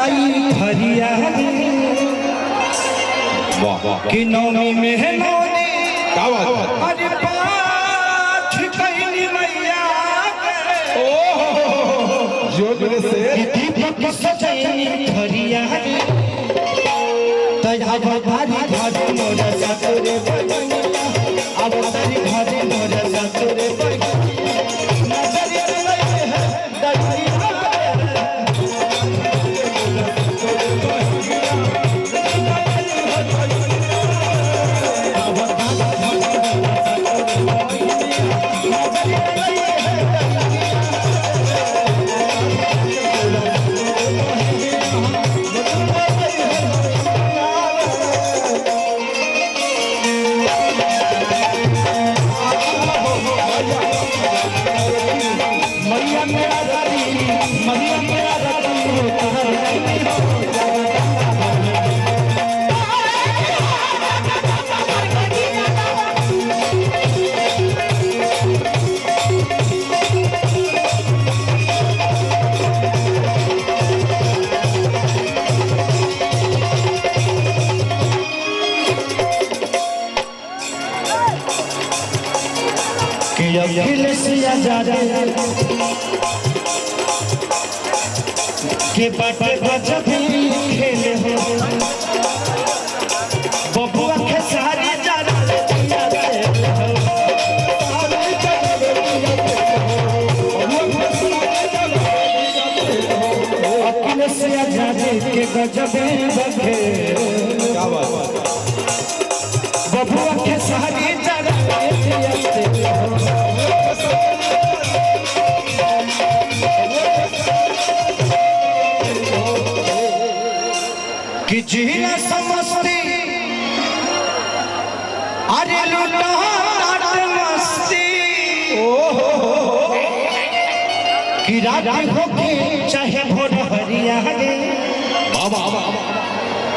जाई हरिया कि नौमी में है नौनी क्या बात है? अरे पाठ कहीं मैया जो मेरे से दीपक सजनी हरिया तब भारी भारी मोरा सतुरे अब तारी भारी मोरा सतुरे के बाटे बजब खेले हो बबुआ के सारी जाना अखिल से आजादी के गजब बखे बबुआ के सारी जाना कि जिला समस्ती अरे लूटा मस्ती कि रात हो के चाहे भोर हरिया रे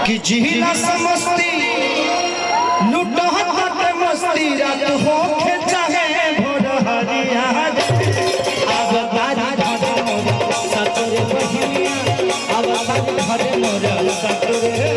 कि जिला समस्ती लूटा मस्ती रात हो के चाहे भोर हरिया रे अब बारी सतुरे बहिया अब बारी मोरा सतुरे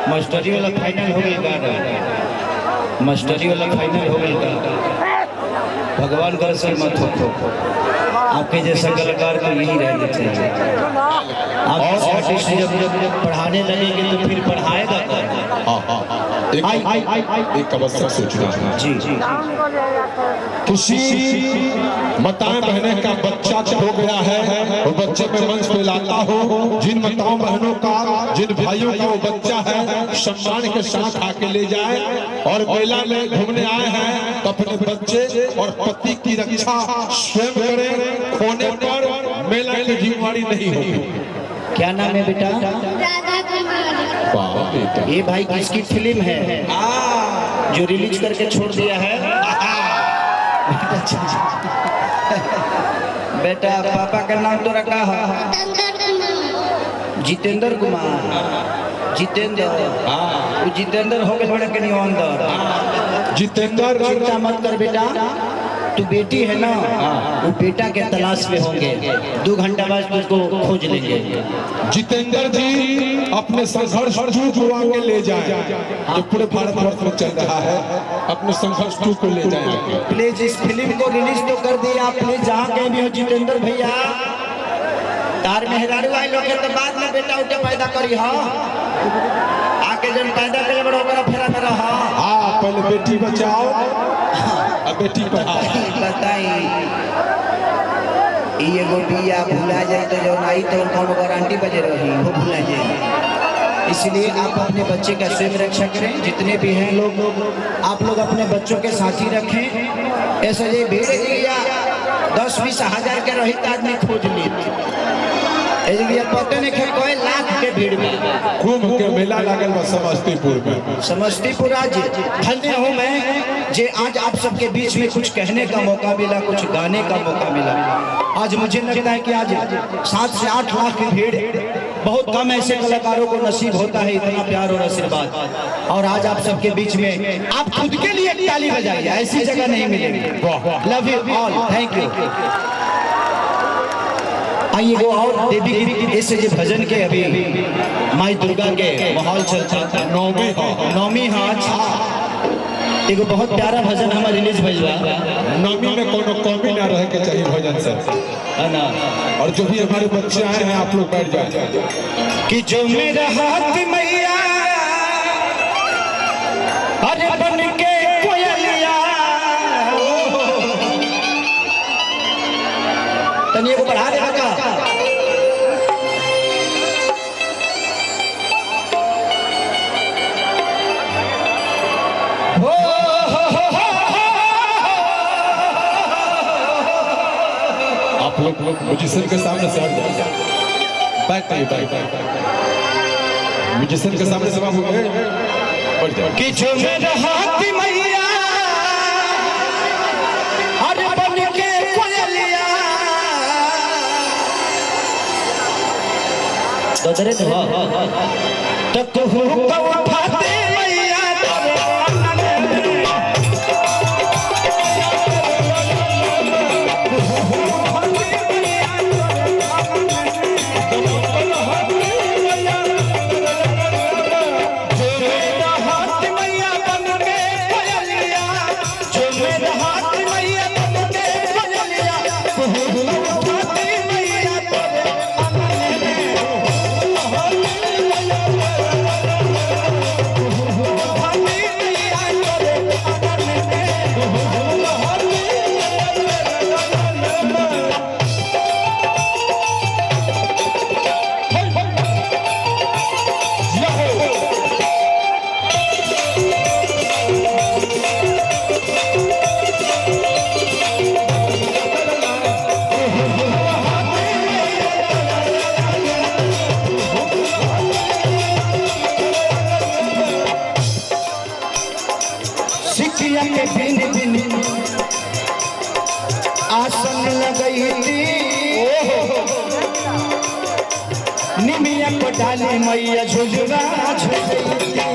मास्टरी वाला फाइनल हो गई मास्टरी वाला फाइनल हो गई भगवान कर से मत हो आपके जैसा कलाकार को यही रहना चाहिए आप आर्टिस्ट जब पढ़ाने लगेंगे तो फिर पढ़ाएगा एक आवश्यक सोचना जी खुशी माताएं बहने का बच्चा हो गया है और बच्चे में मंच पे लाता हो जिन माताओं बहनों का जिन भाइयों का वो बच्चा है सम्मान के साथ आके ले जाए और मेला में घूमने आए हैं तो अपने बच्चे और पति की रक्षा स्वयं करें खोने पर मेला की जिम्मेवारी नहीं होगी। क्या नाम है बेटा? ये भाई किसकी फिल्म है जो रिलीज करके छोड़ दिया है? बेटा पापा का नाम तो रखा है जितेंद्र कुमार। जितेंद्र हाँ वो जितेंद्र हो गए बड़े के नहीं अंदर। जितेंद्र चिंता मत कर बेटा, तू बेटी है ना, वो बेटा के तलाश में होंगे, 2 घंटा बाद तुझको खोज लेंगे। जितेंद्र जी अपने संघर्ष को आगे ले जाएं, जो पूरे भारतवर्ष में चल रहा है, अपने संघर्ष को ले जाएं। प्लीज इस फिल्म को रिलीज तो कर दिया आप, प्लीज जहाँ कहीं भी हो जितेंद्र भैया, तार मेहरारू आई लोग तो बाद में बेटा उठे पैदा करी हा, आके जन पैदा करे बड़ा बड़ा फेरा में रहा। हाँ पहले बेटी बचाओ और बेटी पढ़ाओ। बताई ये गो बिया भुला जाए तो जो नहीं तो कौन गारंटी बजे रही वो भुला जाए। इसलिए आप अपने बच्चे का स्वयं रक्षा करें, जितने भी हैं लोग आप लोग अपने बच्चों के साथी रखें। ऐसा ये भीड़ या 10-20 हज़ार के रही आदमी खोज लेते, पता नहीं कोई लाख के भीड़ में। कुंभ के मेला लागल बा समस्तीपुर में। समस्तीपुर आज धन्य हूँ मैं जे आज आप सबके बीच में कुछ कहने का मौका मिला, कुछ गाने का मौका मिला। आज मुझे लगता है कि आज 7 से 8 लाख की भीड़, बहुत कम ऐसे कलाकारों को नसीब होता है इतना प्यार और आशीर्वाद। और आज आप सबके बीच में आप खुद के लिए एक ताली बजाइए, ऐसी जगह नहीं मिलेगी। Love you all, thank you. आइए वो और देवी गीत ऐसे जो भजन के अभी माई दुर्गा के माहौल चलता था, नौमी हाँ अच्छा एगो बहुत प्यारा भजन हमारा रिलीज भजवा। नौमी में कोनो कमी ना रहे के चाहिए भजन से, है ना। और जो भी हमारे बच्चे आए हैं आप लोग बैठ जाए कि जो मेरा हाथ मैया अरे बन के कोयलिया, तनिए को बढ़ा दे बका। आप लोग म्यूजिशियन के सामने से हट जाए, बैठ म्यूजिशियन के सामने से बाबू बैठ जाओ। कि जो मेरा हाथ मैया अरे बन के कोयलिया, तो दरे तो कहूँ उठाते मैया के दिन आसन लगई थी, निमिया को डाली मैया झुझुरा झुझई थी।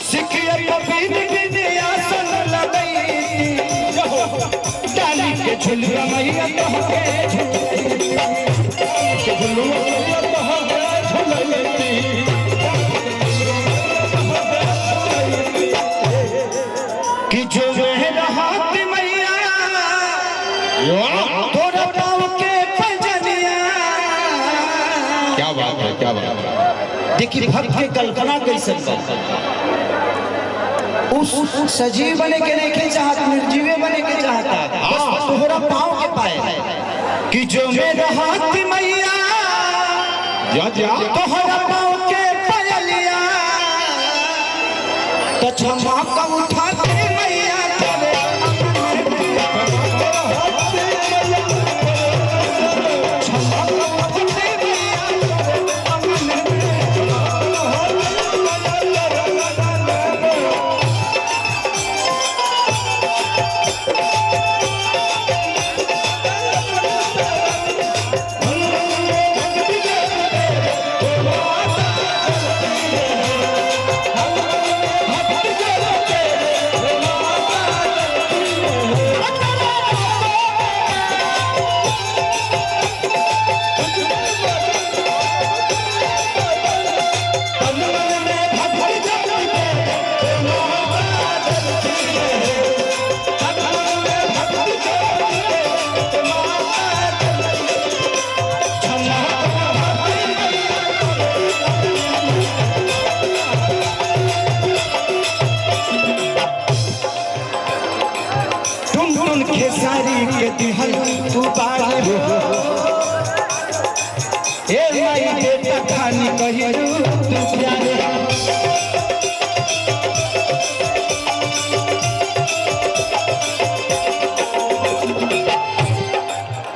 सिखिया को बिन आसन लगई थी, डाली के झुझुरा मैया के झुझई थी। कि जो मेरा हाथ मैया थोड़ा पाँव के पजनिया। क्या बात है, क्या बात है। देखिए भक्त के कल्पना कैसे उस सजीव बने के नहीं चाहता, निर्जीव बने के चाहता, बस तोहरा पाँव के पाए। कि जो मेरा हाथ मैया तोहरा पाँव के पयलिया, तो क्षमा का उठाते मैया तेरे क्षमा का उठाते मैया पारी हो ए माई बेटा खानी कही तू प्यारे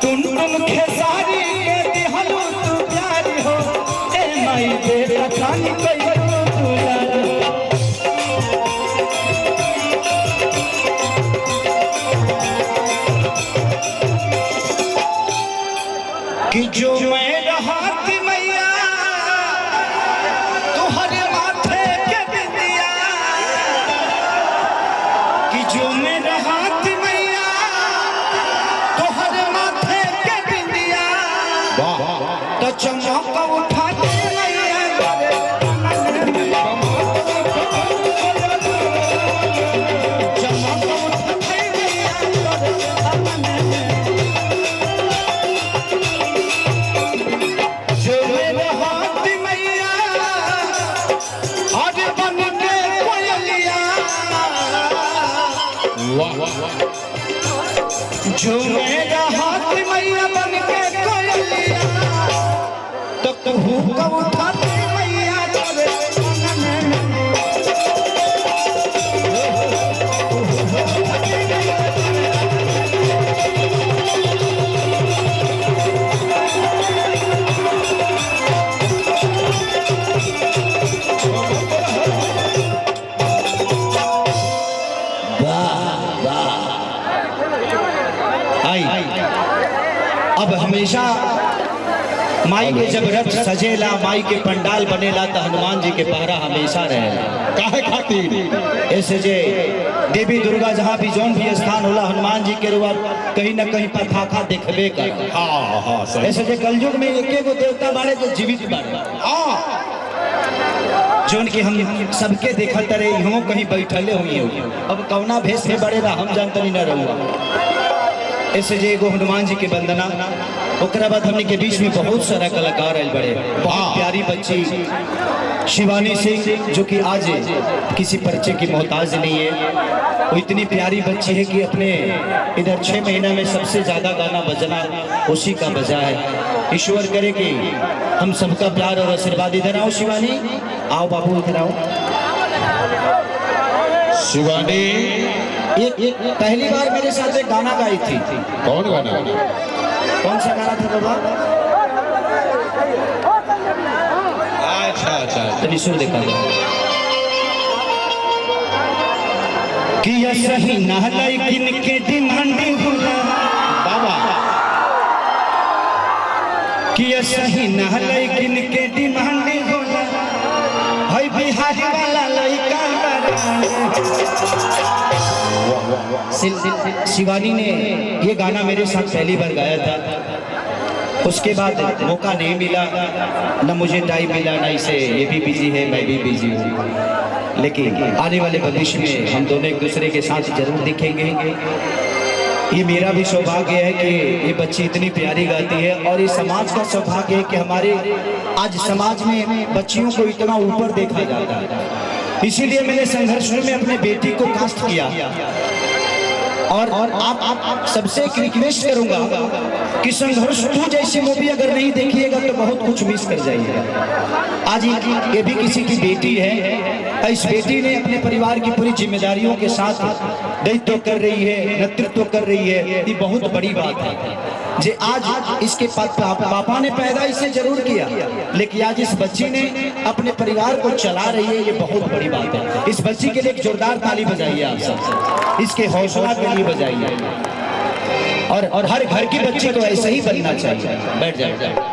तुम खेसारी के दिहलो तू प्यारी हो ए माई बेटा खानी कही तू प्यारे कि जो मैं रहत मैया तुहरे माथे के बिंदिया कि जो मैं रहत मैया तुहरे माथे के बिंदिया तो चमक उठाते मैया चमक उठाते मैया जो मेरा हाथ मैया बन के कोयलिया तो कहूँ कब उठाते मैया तेरे अब हमेशा माई के जब रथ सजेला माई के पंडाल बनेला तो हनुमान जी के पहरा हमेशा रहेला काहे खातिर ऐसे जे देवी दुर्गा जहाँ भी जौन भी स्थान होला हनुमान जी के रुआ कहीं न कहीं पथाखा देखबे कर हाँ हाँ सही ऐसे जे कलयुग में एके गो देवता बाड़े जो जीवित बाड़े हाँ जौन की हम सबके देखत रहे इहो कहीं बैठले हुई अब कौना भेष में बड़े रहा हम जानतनी न रहूँगा ऐसे जे एगो हनुमान जी के वंदना ओकरा बाद हमने के बीच में बहुत सारा कलाकार आए बड़े बहुत प्यारी बच्ची शिवानी सिंह जो कि आज किसी परिचय की मोहताज नहीं है वो इतनी प्यारी बच्ची है कि अपने इधर 6 महीना में सबसे ज़्यादा गाना बजना उसी का बजा है। ईश्वर करे कि हम सबका प्यार और आशीर्वाद। इधर आओ शिवानी, आओ बाबू इधर आओ। शिवानी ये पहली बार मेरे साथ एक गाना गाई थी। कौन गाना? कौन सा गाना था बाबा? अच्छा अच्छा तो सुन देखा कि ये सही ना लेकिन के डिमांडिंग होला बाबा कि ये सही ना लेकिन के डिमांडिंग होला हाय बिहारी वाला लड़का शिवानी ने ये गाना मेरे साथ पहली बार गाया था। उसके बाद मौका नहीं मिला, न मुझे टाइम मिला, न इसे ये भी बिजी है मैं भी बिजी हूँ, लेकिन आने वाले भविष्य में हम दोनों एक दूसरे के साथ जरूर दिखेंगे। ये मेरा भी सौभाग्य है कि ये बच्ची इतनी प्यारी गाती है और ये समाज का सौभाग्य है कि हमारे आज समाज में बच्चियों को इतना ऊपर देखा जाता है। इसीलिए मैंने संघर्ष में अपने बेटी को कास्ट किया और आप सबसे एक रिक्वेस्ट करूंगा कि संघर्ष 2 जैसी मूवी अगर नहीं देखिएगा तो बहुत कुछ मिस कर जाइएगा। आज ये भी किसी की बेटी है, इस बेटी ने अपने परिवार की पूरी जिम्मेदारियों के साथ दायित्व कर रही है, नेतृत्व कर रही है। ये बहुत बड़ी बात है जे आज इसके पापा ने पैदा इसे जरूर किया, लेकिन आज इस बच्ची ने अपने परिवार को चला रही है। ये बहुत बड़ी बात है। इस बच्ची के लिए एक जोरदार ताली बजाइए आप सब, इसके हौसला के लिए बजाइए। और हर घर की बच्ची को ऐसे ही बनना चाहिए। बैठ जाए।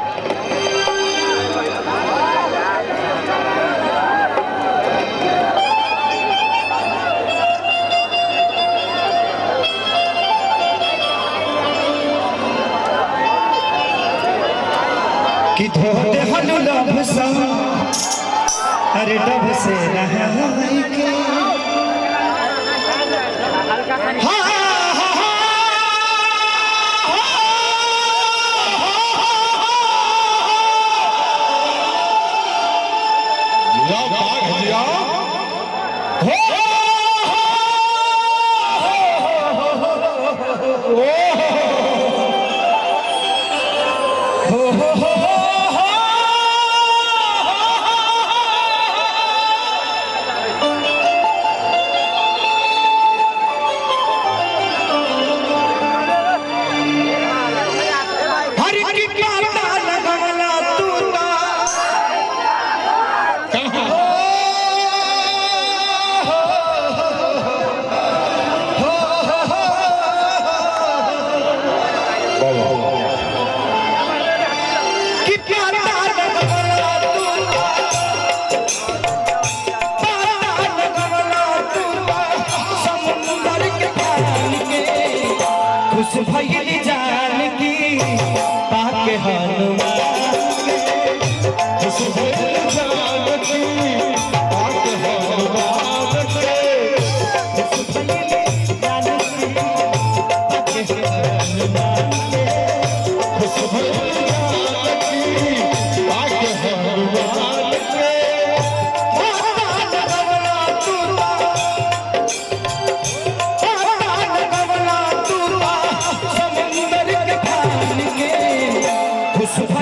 कि धोते हल लब सा अरे डब से नहाई के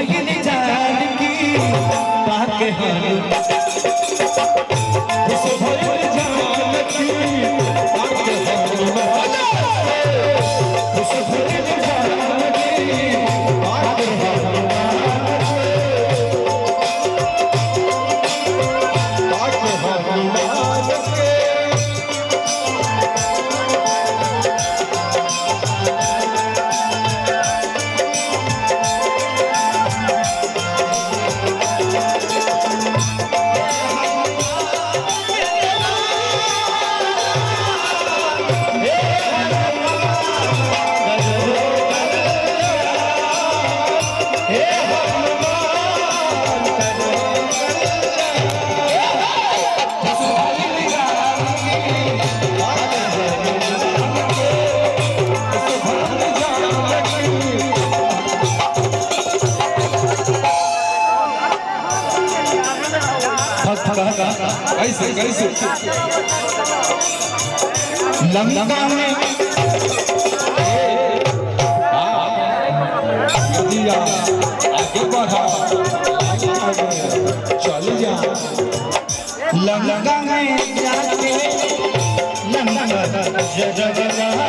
भइल जान की पाके हनुमान खुश भइल जानकी पाके हनुमान खुश भइल जानकी पाके पाके हनुमान के कैसे कैसे लंका में दिया आगे बढ़ा चल जा लंका में जाके लंका जगला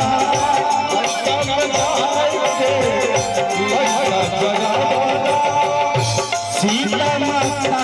सीता माता